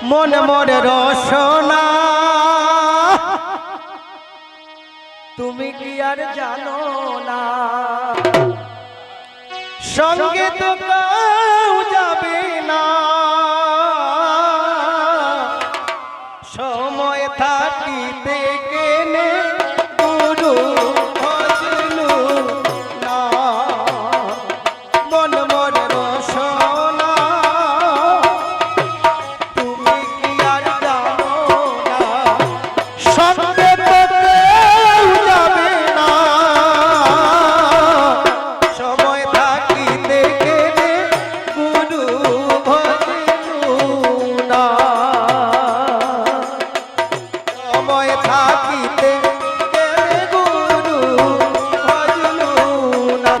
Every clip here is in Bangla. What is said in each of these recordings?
মন মোর রসনা তুমি কি আর জানো না সঙ্গে তো কেউ যাবে না সময় থাকিতে কেনে গুরু ভজলু না মন মোর রসনা তুমি কি আর জানো না সঙ্গে তো কেউ যাবে না সময় থাকিতে কেনে গুরু ভজলু না সময় থাকিতে কেনে গুরু ভজলু না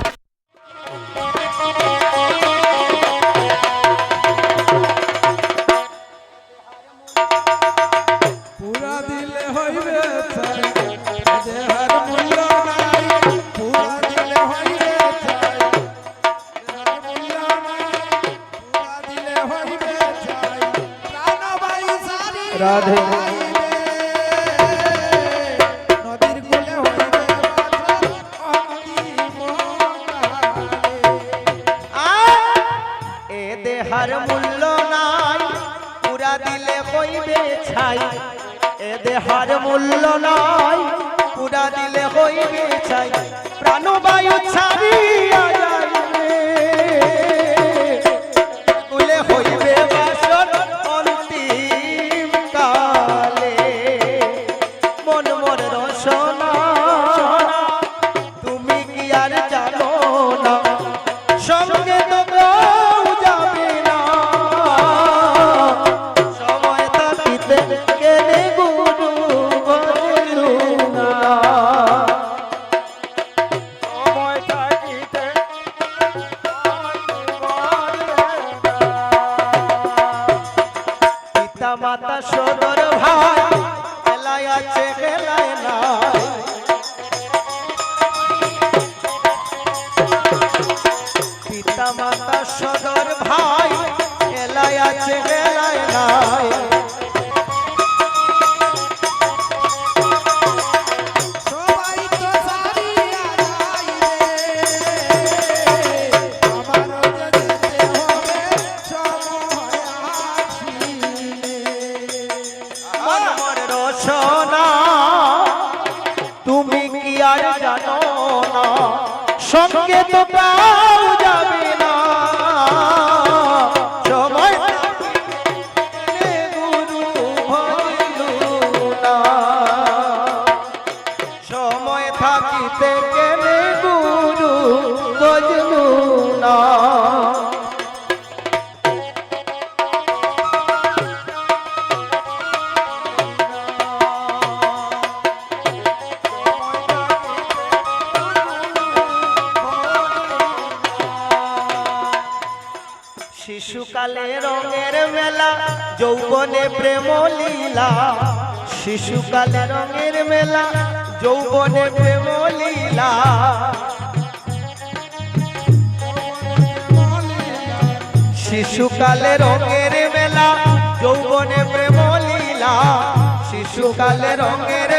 পুরা দিলে হইবে চাই দেহার মূল্য নাই পুরা দিলে হইবে চাই দেহার মূল্য নাই পুরা দিলে হইবে চাই প্রাণবায়ু সারি রাধে নদীর কূলে হইবে অন্তিম এ দেহার মূল্য নাই পুরা দিলে হইবে ছাই এ দেহার মূল্য নাই পুরা দিলে হইবে ছাই প্রাণবায়ু ছাড়িয়া যাইবে কুলে হইবে বাসর অন্তিম কালে মন মোর রসনা তুমি কি আর জানো না সঙ্গে তো কেউ যাবে না সময় থাকিতে কেনে গুরু ভজলু না সময় থাকিতে পিতা মাতা সদর ভাই খেলায় আছে খেলায় নাই পিতা মাতা সদর ভাই খেলায় আছে খেলায় নাই সবাই তো সারিয়া যাইবে আমারও যে যেতে হবে সময় আসিলে মন মোর রসনা তুমি কি আর জানো না সঙ্গে তো কেউ যাবে না সময় থাকিতে গুরু ভজলু না সময় থাকিতে কেনে গুরু ভজলু না শিশুকালে রঙের মেলা যৌবনে প্রেম লীলা শিশুকালে রঙের মেলা যৌবনে প্রেম লীলা শিশুকালে রঙের মেলা যৌবনে প্রেম লীলা শিশুকালে রঙের